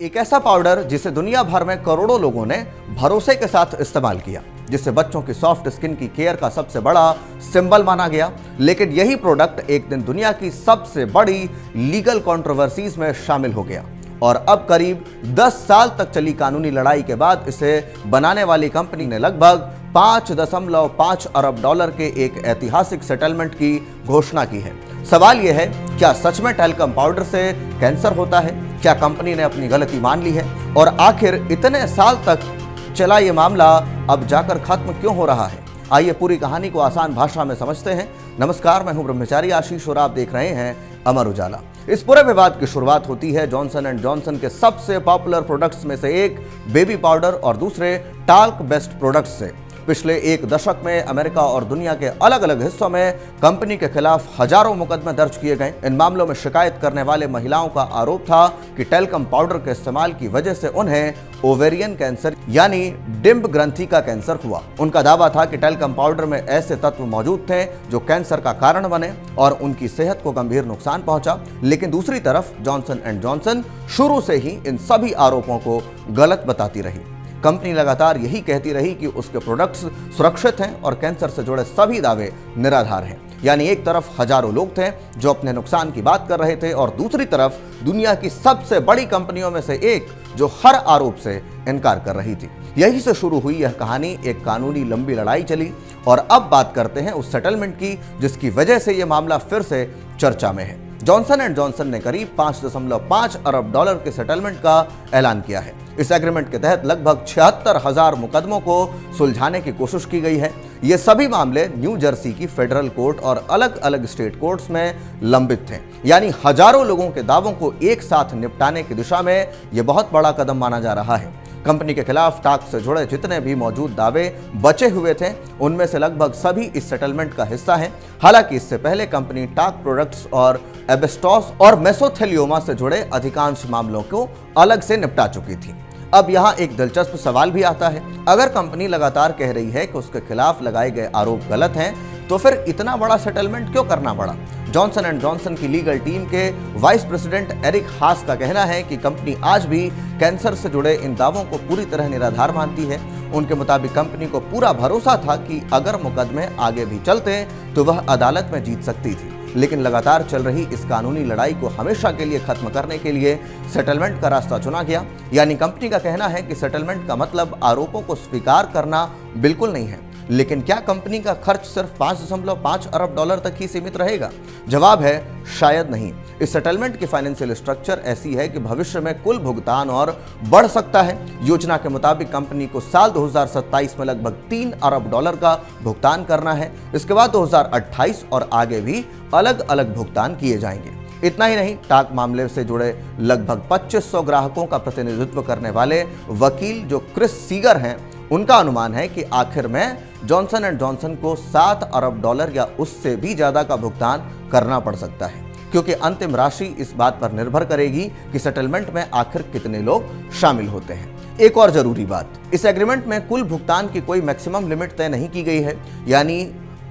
एक ऐसा पाउडर जिसे दुनिया भर में करोड़ों लोगों ने भरोसे के साथ इस्तेमाल किया, जिसे बच्चों की सॉफ्ट स्किन की केयर का सबसे बड़ा सिंबल माना गया। लेकिन यही प्रोडक्ट एक दिन दुनिया की सबसे बड़ी लीगल कंट्रोवर्सीज में शामिल हो गया और अब करीब 10 साल तक चली कानूनी लड़ाई के बाद इसे बनाने वाली कंपनी ने लगभग 5.5 अरब डॉलर के एक ऐतिहासिक सेटलमेंट की घोषणा की है। सवाल यह है, क्या सच में टैल्कम पाउडर से कैंसर होता है? क्या कंपनी ने अपनी गलती मान ली है? और आखिर इतने साल तक चला ये मामला अब जाकर खत्म क्यों हो रहा है? आइए पूरी कहानी को आसान भाषा में समझते हैं। नमस्कार, मैं हूं ब्रह्मचारी आशीष और आप देख रहे हैं अमर उजाला। इस पूरे विवाद की शुरुआत होती है जॉनसन एंड जॉनसन के सबसे पॉपुलर प्रोडक्ट्स में से एक बेबी पाउडर और दूसरे टाल्क बेस्ड प्रोडक्ट्स से। पिछले एक दशक में अमेरिका और दुनिया के अलग अलग हिस्सों में कंपनी के खिलाफ हजारों मुकदमे दर्ज किए गए। इन मामलों में शिकायत करने वाले महिलाओं का आरोप था कि टैल्कम पाउडर के इस्तेमाल की वजह से उन्हें ओवेरियन कैंसर यानी डिंब ग्रंथि का कैंसर हुआ। उनका दावा था कि टैल्कम पाउडर में ऐसे तत्व मौजूद थे जो कैंसर का कारण बने और उनकी सेहत को गंभीर नुकसान पहुंचा। लेकिन दूसरी तरफ जॉनसन एंड जॉनसन शुरू से ही इन सभी आरोपों को गलत बताती रही। कंपनी लगातार यही कहती रही कि उसके प्रोडक्ट्स सुरक्षित हैं और कैंसर से जुड़े सभी दावे निराधार हैं। यानी एक तरफ हजारों लोग थे जो अपने नुकसान की बात कर रहे थे और दूसरी तरफ दुनिया की सबसे बड़ी कंपनियों में से एक जो हर आरोप से इनकार कर रही थी। यही से शुरू हुई यह कहानी। एक कानूनी लंबी लड़ाई चली और अब बात करते हैं उस सेटलमेंट की जिसकी वजह से यह मामला फिर से चर्चा में है। जॉनसन एंड जॉनसन ने करीब 5.5 अरब डॉलर के सेटलमेंट का ऐलान किया है। इस एग्रीमेंट के तहत लगभग 76,000 मुकदमों को सुलझाने की कोशिश की गई है। ये सभी मामले न्यू जर्सी की फेडरल कोर्ट और अलग अलग स्टेट कोर्ट्स में लंबित थे। यानी हजारों लोगों के दावों को एक साथ निपटाने की दिशा में यह बहुत बड़ा कदम माना जा रहा है। कंपनी के खिलाफ टाक से जुड़े जितने भी मौजूद दावे बचे हुए थे उनमें से लगभग सभी इस सेटलमेंट का हिस्सा हैं। हालांकि इससे पहले कंपनी टाक प्रोडक्ट्स और एबेस्टॉस और मेसोथेलियोमा से जुड़े अधिकांश मामलों को अलग से निपटा चुकी थी। अब यहाँ एक दिलचस्प सवाल भी आता है, अगर कंपनी लगातार कह रही है कि उसके खिलाफ लगाए गए आरोप गलत हैं, तो फिर इतना बड़ा सेटलमेंट क्यों करना पड़ा? जॉनसन एंड जॉनसन की लीगल टीम के वाइस प्रेसिडेंट एरिक हास का कहना है कि कंपनी आज भी कैंसर से जुड़े इन दावों को पूरी तरह निराधार मानती है। उनके मुताबिक कंपनी को पूरा भरोसा था कि अगर मुकदमे आगे भी चलते तो वह अदालत में जीत सकती थी। लेकिन लगातार चल रही इस कानूनी लड़ाई को हमेशा के लिए खत्म करने के लिए सेटलमेंट का रास्ता चुना गया। यानी कंपनी का कहना है कि सेटलमेंट का मतलब आरोपों को स्वीकार करना बिल्कुल नहीं है। लेकिन क्या कंपनी का खर्च सिर्फ 5.5 अरब डॉलर तक ही सीमित रहेगा? जवाब है शायद नहीं। इस सेटलमेंट की फाइनेंशियल स्ट्रक्चर ऐसी है कि भविष्य में कुल भुगतान और बढ़ सकता है। योजना के मुताबिक कंपनी को साल 2027 में लगभग 3 अरब डॉलर का भुगतान करना है। इसके बाद 2028 और आगे भी अलग अलग भुगतान किए जाएंगे। इतना ही नहीं, टाक मामले से जुड़े लगभग 2500 ग्राहकों का प्रतिनिधित्व करने वाले वकील जो क्रिस सीगर हैं, उनका अनुमान है कि आखिर में जॉनसन एंड जॉनसन को 7 अरब डॉलर या उससे भी ज्यादा का भुगतान करना पड़ सकता है, क्योंकि अंतिम राशि इस बात पर निर्भर करेगी कि सेटलमेंट में आखिर कितने लोग शामिल होते हैं। एक और जरूरी बात, इस एग्रीमेंट में कुल भुगतान की कोई मैक्सिमम लिमिट तय नहीं की गई है। यानी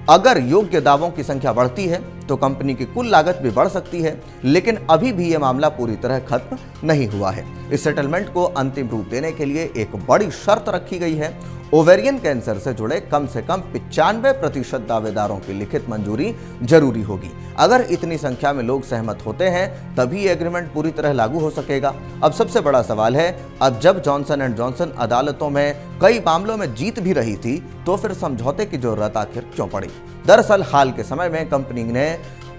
अगर योग्य दावों की संख्या बढ़ती है तो कंपनी की कुल लागत भी बढ़ सकती है। लेकिन अभी भी यह मामला पूरी तरह खत्म नहीं हुआ है। इस सेटलमेंट को अंतिम रूप देने के लिए एक बड़ी शर्त रखी गई है। ओवेरियन कैंसर से जुड़े कम से कम 95% दावेदारों की लिखित मंजूरी जरूरी होगी। अगर इतनी संख्या में लोग सहमत होते हैं तभी एग्रीमेंट पूरी तरह लागू हो सकेगा। अब सबसे बड़ा सवाल है, अब जब जॉनसन एंड जॉनसन अदालतों में कई मामलों में जीत भी रही थी तो फिर समझौते की जरूरत आखिर क्यों पड़ी? दरअसल हाल के समय में कंपनी ने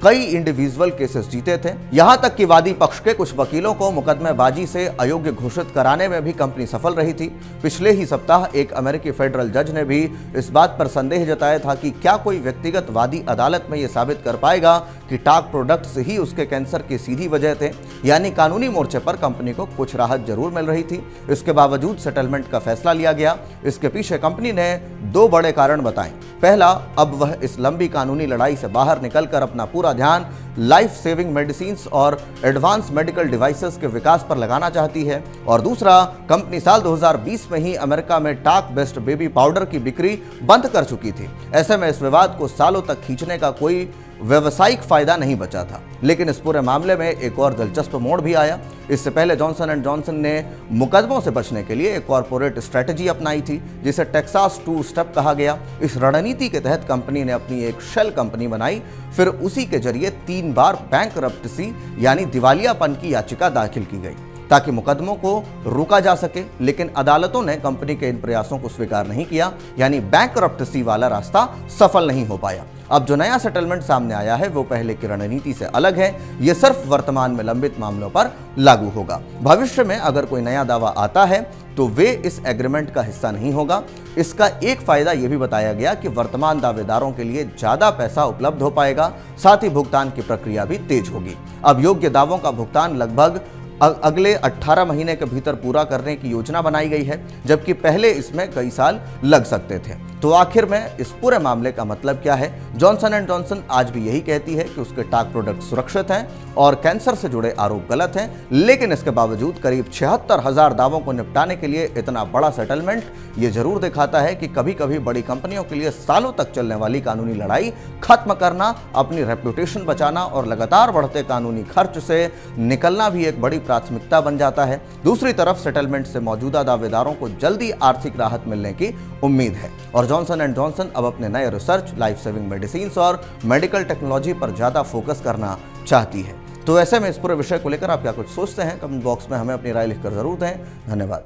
कई इंडिविजुअल केसेस जीते थे। यहां तक कि वादी पक्ष के कुछ वकीलों को मुकदमेबाजी से अयोग्य घोषित कराने में भी कंपनी सफल रही थी। पिछले ही सप्ताह एक अमेरिकी फेडरल जज ने भी इस बात पर संदेह जताया था कि क्या कोई व्यक्तिगत वादी अदालत में यह साबित कर पाएगा कि टाक प्रोडक्ट्स ही उसके कैंसर की सीधी वजह थे। यानी कानूनी मोर्चे पर कंपनी को कुछ राहत जरूर मिल रही थी। इसके बावजूद सेटलमेंट का फैसला लिया गया। इसके पीछे कंपनी ने 2 बड़े कारण बताए। पहला, अब वह इस लंबी कानूनी लड़ाई से बाहर निकलकर अपना पूरा ध्यान लाइफ सेविंग मेडिसिन और एडवांस मेडिकल डिवाइसेस के विकास पर लगाना चाहती है। और दूसरा, कंपनी साल 2020 में ही अमेरिका में टाक बेस्ड बेबी पाउडर की बिक्री बंद कर चुकी थी। ऐसे में इस विवाद को सालों तक खींचने का कोई व्यवसायिक फायदा नहीं बचा था। लेकिन इस पूरे मामले में एक और दिलचस्प मोड़ भी आया। इससे पहले जॉनसन एंड जॉनसन ने मुकदमों से बचने के लिए एक कॉर्पोरेट स्ट्रेटजी अपनाई थी, जिसे टेक्सास 2 स्टेप कहा गया। इस रणनीति के तहत कंपनी ने अपनी एक शेल कंपनी बनाई, फिर उसी के जरिए 3 बार बैंकरप्टेसी यानी दिवालियापन की याचिका दाखिल की गई ताकि मुकदमों को रोका जा सके। लेकिन अदालतों ने कंपनी के इन प्रयासों को स्वीकार नहीं किया, यानी बैंकरप्टेसी वाला रास्ता सफल नहीं हो पाया। अब जो नया सेटलमेंट सामने आया है वो पहले की रणनीति से अलग है। ये सिर्फ वर्तमान में लंबित मामलों पर लागू होगा। भविष्य में अगर कोई नया दावा आता है तो वे इस एग्रीमेंट का हिस्सा नहीं होगा। इसका एक फायदा यह भी बताया गया कि वर्तमान दावेदारों के लिए ज्यादा पैसा उपलब्ध हो पाएगा, साथ ही भुगतान की प्रक्रिया भी तेज होगी। अब योग्य दावों का भुगतान लगभग अगले 18 महीने के भीतर पूरा करने की योजना बनाई गई है, जबकि पहले इसमें कई साल लग सकते थे। तो आखिर में इस पूरे मामले का मतलब क्या है? जॉनसन एंड जॉनसन आज भी यही कहती है कि उसके टाक प्रोडक्ट सुरक्षित हैं और कैंसर से जुड़े आरोप गलत हैं, लेकिन इसके बावजूद करीब 76,000 दावों को निपटाने के लिए इतना बड़ा सेटलमेंट ये जरूर दिखाता है कि कभी कभी बड़ी कंपनियों के लिए सालों तक चलने वाली कानूनी लड़ाई खत्म करना, अपनी रेपुटेशन बचाना और लगातार बढ़ते कानूनी खर्च से निकलना भी एक बड़ी प्राथमिकता बन जाता है। दूसरी तरफ सेटलमेंट से मौजूदा दावेदारों को जल्दी आर्थिक राहत मिलने की उम्मीद है और जॉनसन एंड जॉनसन अब अपने नए रिसर्च, लाइफ सेविंग मेडिसिन और मेडिकल टेक्नोलॉजी पर ज्यादा फोकस करना चाहती है। तो ऐसे में इस पूरे विषय को लेकर आप क्या कुछ सोचते हैं? कमेंट बॉक्स में हमें अपनी राय लिखकर जरूर दें। धन्यवाद।